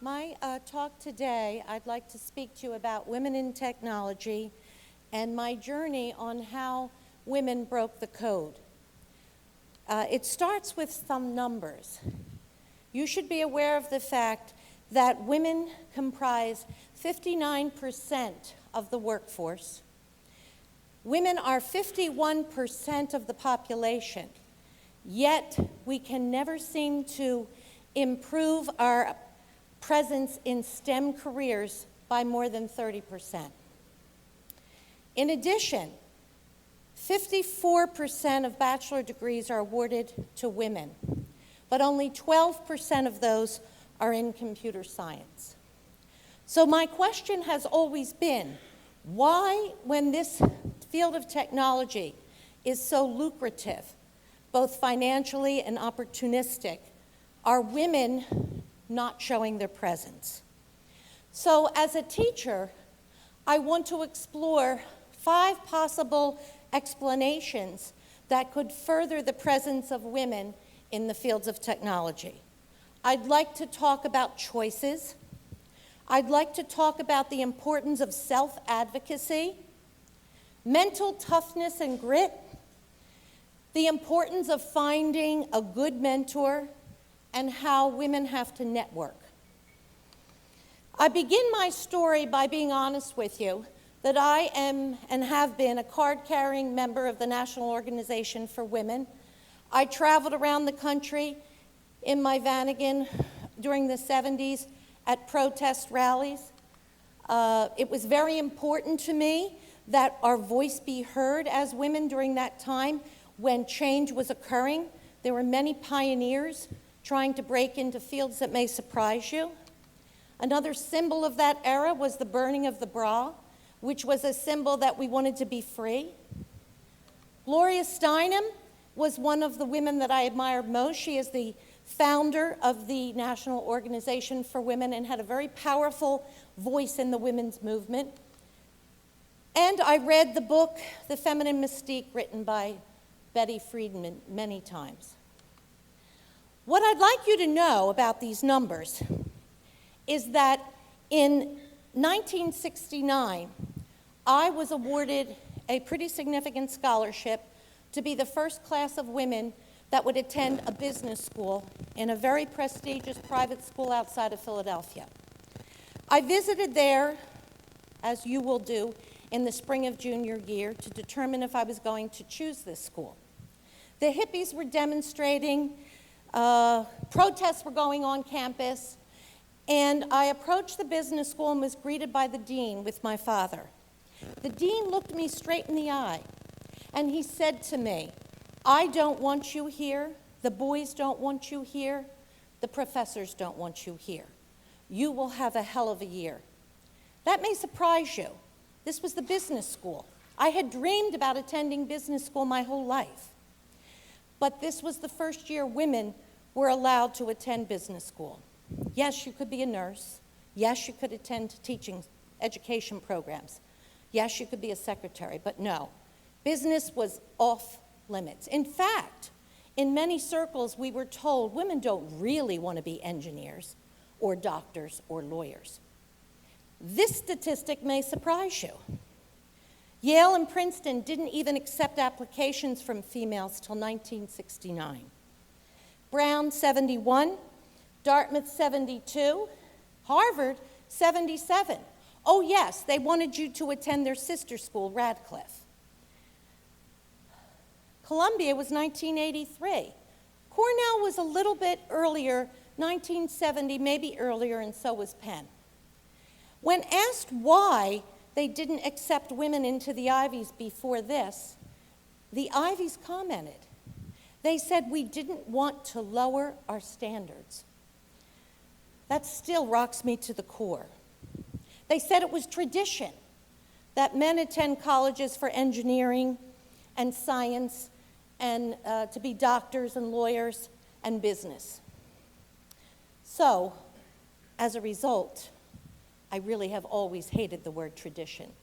My talk today, I'd like to speak to you about women in technology and my journey on how women broke the code. It starts with some numbers. You should be aware of the fact that women comprise 59% of the workforce. Women are 51% of the population, yet we can never seem to improve our presence in STEM careers by more than 30%. In addition, 54% of bachelor degrees are awarded to women, but only 12% of those are in computer science. So my question has always been, why, when this field of technology is so lucrative, both financially and opportunistic, are women not showing their presence? So as a teacher, I want to explore 5 possible explanations that could further the presence of women in the fields of technology. I'd like to talk about choices. I'd like to talk about the importance of self-advocacy, mental toughness and grit, the importance of finding a good mentor, and how women have to network. I begin my story by being honest with you that I am and have been a card-carrying member of the National Organization for Women. I traveled around the country in my Vanagon during the 70s at protest rallies. It was very important to me that our voice be heard as women during that time when change was occurring. There were many pioneers trying to break into fields that may surprise you. Another symbol of that era was the burning of the bra, which was a symbol that we wanted to be free. Gloria Steinem was one of the women that I admired most. She is the founder of the National Organization for Women and had a very powerful voice in the women's movement. And I read the book, The Feminine Mystique, written by Betty Friedman many times. What I'd like you to know about these numbers is that in 1969, I was awarded a pretty significant scholarship to be the first class of women that would attend a business school in a very prestigious private school outside of Philadelphia. I visited there, as you will do, in the spring of junior year to determine if I was going to choose this school. The hippies were demonstrating, protests were going on campus, and I approached the business school and was greeted by the dean with my father. The dean looked me straight in the eye, and he said to me, "I don't want you here, the boys don't want you here, the professors don't want you here. You will have a hell of a year." That may surprise you. This was the business school. I had dreamed about attending business school my whole life. But this was the first year women were allowed to attend business school. Yes, you could be a nurse. Yes, you could attend teaching education programs. Yes, you could be a secretary, but no. Business was off limits. In fact, in many circles, we were told women don't really want to be engineers or doctors or lawyers. This statistic may surprise you. Yale and Princeton didn't even accept applications from females till 1969. Brown, 71, Dartmouth, 72, Harvard, 77. Oh yes, they wanted you to attend their sister school, Radcliffe. Columbia was 1983. Cornell was a little bit earlier, 1970, maybe earlier, and so was Penn. When asked why they didn't accept women into the Ivies before this, the Ivies commented. They said, "We didn't want to lower our standards." That still rocks me to the core. They said it was tradition that men attend colleges for engineering and science and to be doctors and lawyers and business. So, as a result, I really have always hated the word tradition.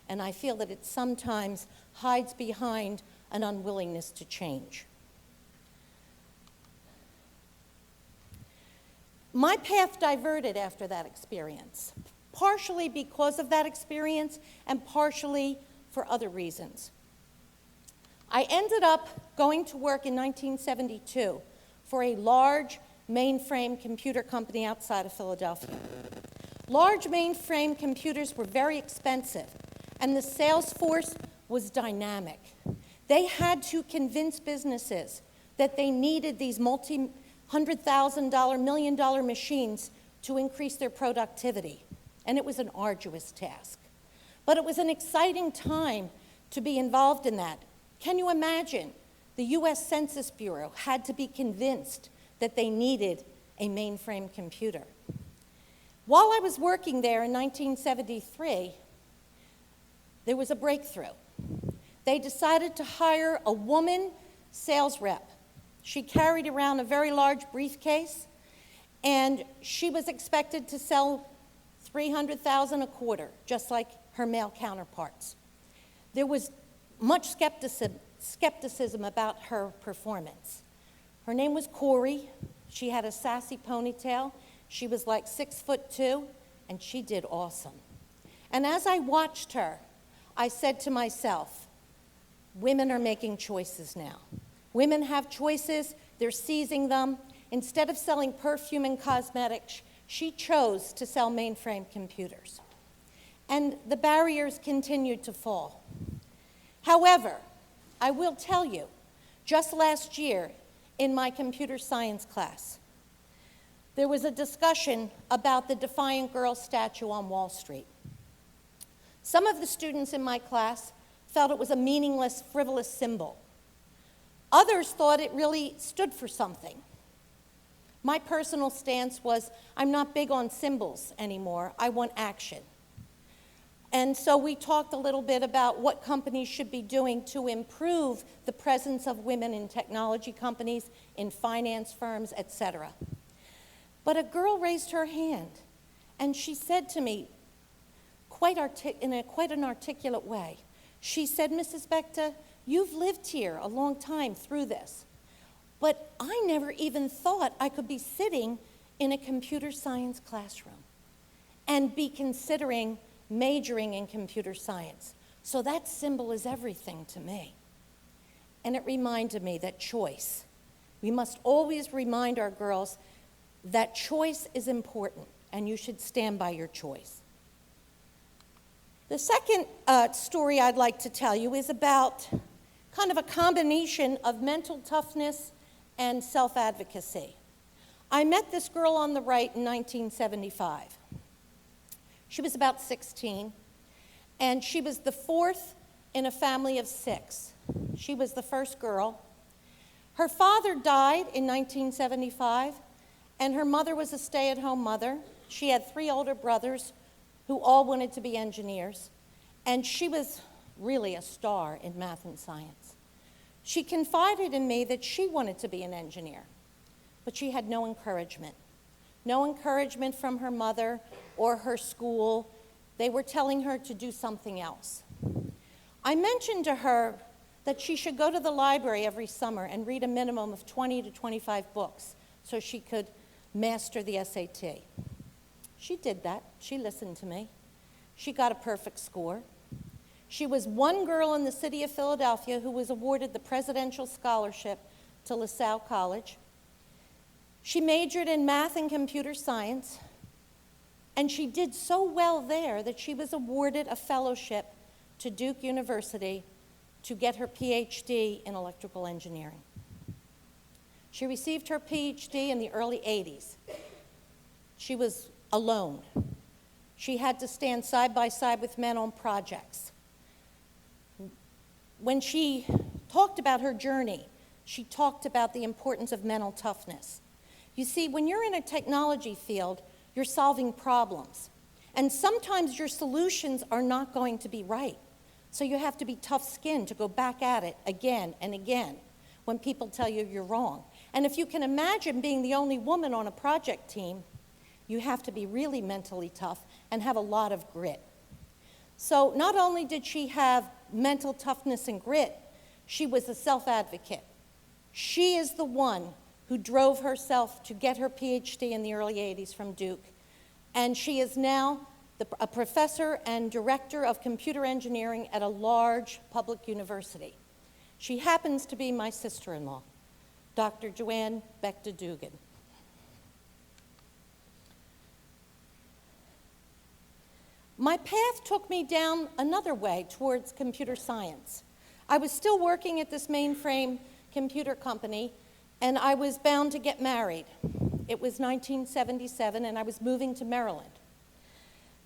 And I feel that it sometimes hides behind an unwillingness to change. My path diverted after that experience, partially because of that experience and partially for other reasons. I ended up going to work in 1972 for a large mainframe computer company outside of Philadelphia. Large mainframe computers were very expensive, and the sales force was dynamic. They had to convince businesses that they needed these multi-$100,000, million-dollar machines to increase their productivity, and it was an arduous task. But it was an exciting time to be involved in that. Can you imagine? The U.S. Census Bureau had to be convinced that they needed a mainframe computer. While I was working there in 1973, there was a breakthrough. They decided to hire a woman sales rep. She carried around a very large briefcase, and she was expected to sell $300,000 a quarter, just like her male counterparts. There was much skepticism about her performance. Her name was Corey. She had a sassy ponytail. She was like 6'2", and she did awesome. And as I watched her, I said to myself, women are making choices now. Women have choices, they're seizing them. Instead of selling perfume and cosmetics, she chose to sell mainframe computers. And the barriers continued to fall. However, I will tell you, just last year in my computer science class, there was a discussion about the Defiant Girl statue on Wall Street. Some of the students in my class felt it was a meaningless, frivolous symbol. Others thought it really stood for something. My personal stance was, I'm not big on symbols anymore, I want action. And so we talked a little bit about what companies should be doing to improve the presence of women in technology companies, in finance firms, etc. But a girl raised her hand, and she said to me, in quite an articulate way, she said, Mrs. Bechta, you've lived here a long time through this, but I never even thought I could be sitting in a computer science classroom and be considering majoring in computer science. So that symbol is everything to me. And it reminded me that choice. We must always remind our girls that choice is important, and you should stand by your choice. The second story I'd like to tell you is about kind of a combination of mental toughness and self-advocacy. I met this girl on the right in 1975. She was about 16, and she was the fourth in a family of 6. She was the first girl. Her father died in 1975, and her mother was a stay-at-home mother. She had 3 older brothers who all wanted to be engineers, and she was really a star in math and science. She confided in me that she wanted to be an engineer, but she had no encouragement. No encouragement from her mother or her school. They were telling her to do something else. I mentioned to her that she should go to the library every summer and read a minimum of 20 to 25 books so she could master the SAT. She did that. She listened to me. She got a perfect score. She was one girl in the city of Philadelphia who was awarded the Presidential Scholarship to LaSalle College. She majored in math and computer science, and she did so well there that she was awarded a fellowship to Duke University to get her PhD in electrical engineering. She received her PhD in the early 80s. She was alone. She had to stand side by side with men on projects. When she talked about her journey, she talked about the importance of mental toughness. You see, when you're in a technology field, you're solving problems. And sometimes your solutions are not going to be right. So you have to be tough-skinned to go back at it again and again when people tell you you're wrong. And if you can imagine being the only woman on a project team, you have to be really mentally tough and have a lot of grit. So not only did she have mental toughness and grit, she was a self-advocate. She is the one who drove herself to get her PhD in the early 80s from Duke. And she is now a professor and director of computer engineering at a large public university. She happens to be my sister-in-law, Dr. Joanne Bechta Dugan. My path took me down another way towards computer science. I was still working at this mainframe computer company, and I was bound to get married. It was 1977, and I was moving to Maryland.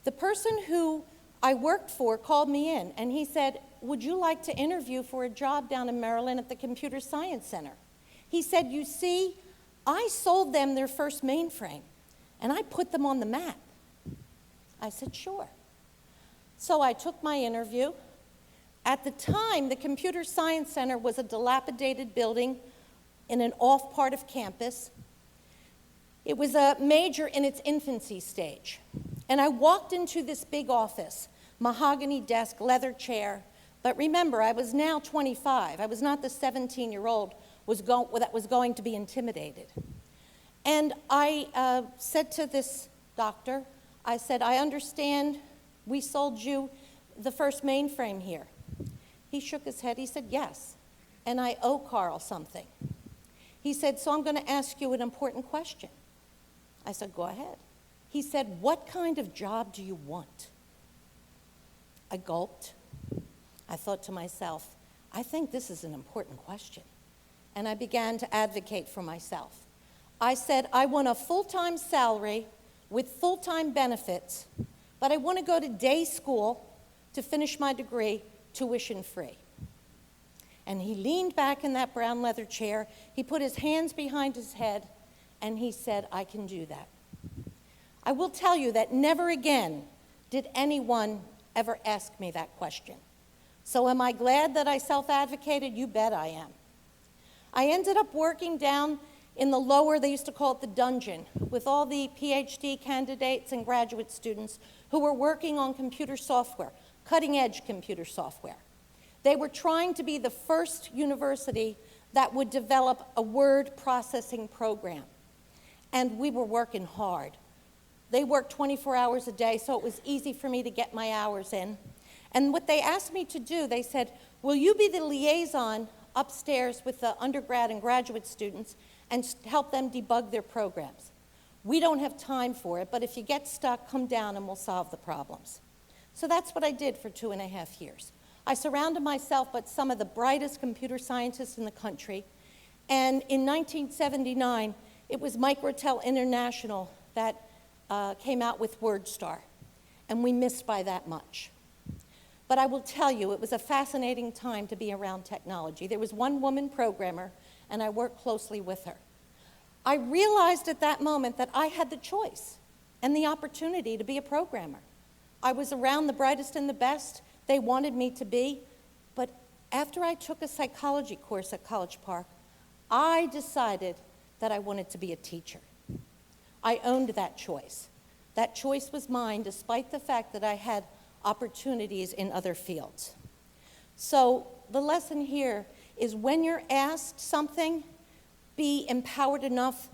The person who I worked for called me in, and he said, "Would you like to interview for a job down in Maryland at the Computer Science Center?" He said, "You see, I sold them their first mainframe, and I put them on the map." I said, "Sure." So I took my interview. At the time, the Computer Science Center was a dilapidated building in an off part of campus. It was a major in its infancy stage. And I walked into this big office, mahogany desk, leather chair. But remember, I was now 25. I was not the 17-year-old that was going to be intimidated. And I said to this doctor, I said, "I understand we sold you the first mainframe here." He shook his head. He said, "Yes, and I owe Carl something." He said, "So I'm going to ask you an important question." I said, "Go ahead." He said, "What kind of job do you want?" I gulped. I thought to myself, I think this is an important question. And I began to advocate for myself. I said, "I want a full-time salary with full-time benefits, but I want to go to day school to finish my degree tuition-free." And he leaned back in that brown leather chair, he put his hands behind his head, and he said, "I can do that." I will tell you that never again did anyone ever ask me that question. So am I glad that I self-advocated? You bet I am. I ended up working down in the lower, they used to call it the dungeon, with all the PhD candidates and graduate students who were working on computer software, cutting-edge computer software. They were trying to be the first university that would develop a word processing program. And we were working hard. They worked 24 hours a day, so it was easy for me to get my hours in. And what they asked me to do, they said, "Will you be the liaison upstairs with the undergrad and graduate students and help them debug their programs? We don't have time for it, but if you get stuck, come down and we'll solve the problems." So that's what I did for 2.5 years. I surrounded myself with some of the brightest computer scientists in the country. And in 1979, it was Microtel International that came out with WordStar. And we missed by that much. But I will tell you, it was a fascinating time to be around technology. There was one woman programmer, and I worked closely with her. I realized at that moment that I had the choice and the opportunity to be a programmer. I was around the brightest and the best. They wanted me to be. But after I took a psychology course at College Park, I decided that I wanted to be a teacher. I owned that choice. That choice was mine, despite the fact that I had opportunities in other fields. So the lesson here is when you're asked something, be empowered enough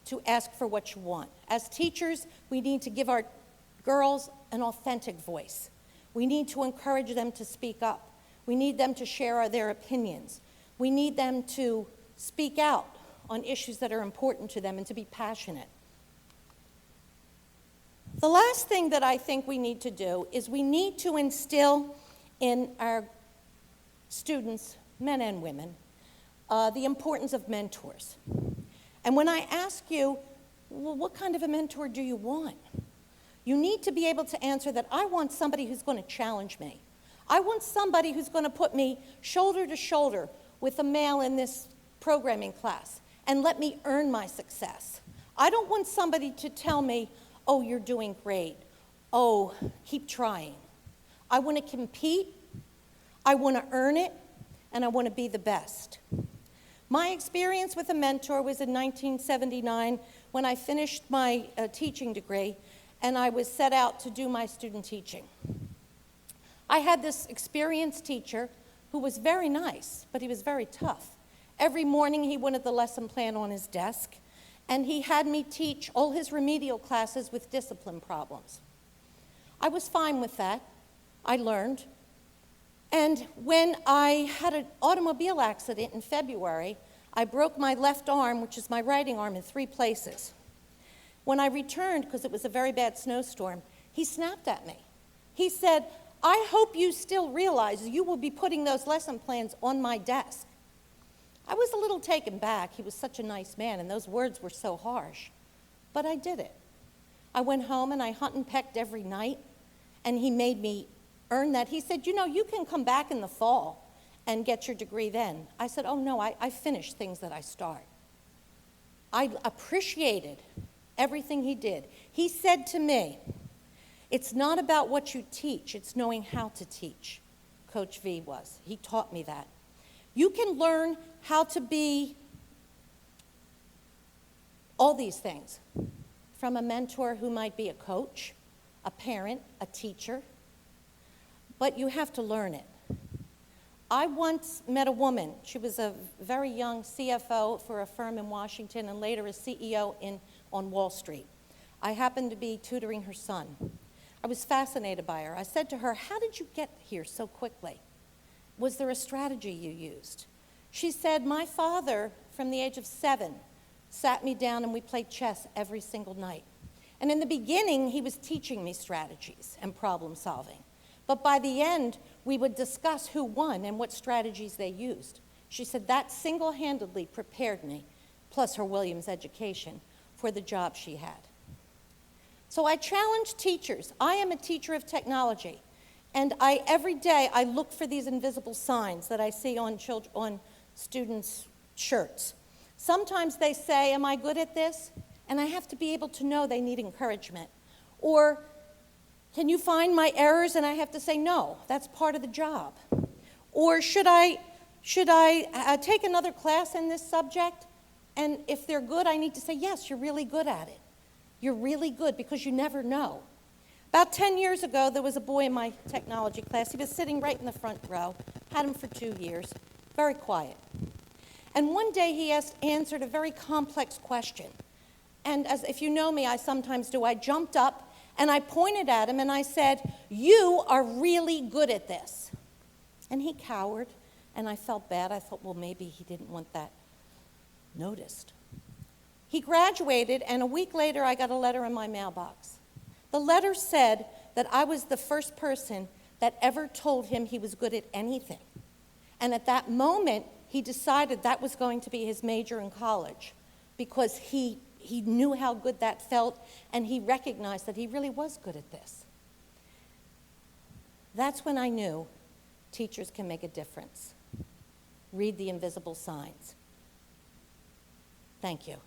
to ask for what you want. As teachers, we need to give our girls an authentic voice. We need to encourage them to speak up. We need them to share their opinions. We need them to speak out on issues that are important to them and to be passionate. The last thing that I think we need to do is we need to instill in our students, men and women, the importance of mentors. And when I ask you, well, what kind of a mentor do you want? You need to be able to answer that I want somebody who's going to challenge me. I want somebody who's going to put me shoulder to shoulder with a male in this programming class and let me earn my success. I don't want somebody to tell me, "Oh, you're doing great. Oh, keep trying." I want to compete, I want to earn it, and I want to be the best. My experience with a mentor was in 1979 when I finished my teaching degree and I was set out to do my student teaching. I had this experienced teacher who was very nice, but he was very tough. Every morning he wanted the lesson plan on his desk, and he had me teach all his remedial classes with discipline problems. I was fine with that. I learned. And when I had an automobile accident in February, I broke my left arm, which is my writing arm, in 3 places. When I returned, because it was a very bad snowstorm, he snapped at me. He said, "I hope you still realize you will be putting those lesson plans on my desk." I was a little taken back. He was such a nice man, and those words were so harsh. But I did it. I went home and I hunt and pecked every night, and he made me earn that. He said, "You know, you can come back in the fall and get your degree then." I said, "Oh no, I finish things that I start." I appreciated everything he did. He said to me, "It's not about what you teach, it's knowing how to teach." Coach V was. He taught me that. You can learn how to be all these things from a mentor who might be a coach, a parent, a teacher, but you have to learn it. I once met a woman. She was a very young CFO for a firm in Washington and later a CEO on Wall Street. I happened to be tutoring her son. I was fascinated by her. I said to her, "How did you get here so quickly? Was there a strategy you used?" She said, "My father, from the age of 7, sat me down and we played chess every single night. And in the beginning, he was teaching me strategies and problem solving. But by the end, we would discuss who won and what strategies they used." She said that single-handedly prepared me, plus her Williams education, for the job she had. So I challenge teachers. I am a teacher of technology, and every day I look for these invisible signs that I see on students' shirts. Sometimes they say, "Am I good at this?" And I have to be able to know they need encouragement. Or, "Can you find my errors?" And I have to say, "No, that's part of the job." Or, should I take another class in this subject? And if they're good, I need to say, "Yes, you're really good at it. You're really good," because you never know. About 10 years ago, there was a boy in my technology class. He was sitting right in the front row. Had him for 2 years. Very quiet. And one day he answered a very complex question. And if you know me, I sometimes do. I jumped up and I pointed at him and I said, "You are really good at this." And he cowered, and I felt bad. I thought, well, maybe he didn't want that noticed. He graduated, and a week later, I got a letter in my mailbox. The letter said that I was the first person that ever told him he was good at anything. And at that moment, he decided that was going to be his major in college because he knew how good that felt, and he recognized that he really was good at this. That's when I knew teachers can make a difference. Read the invisible signs. Thank you.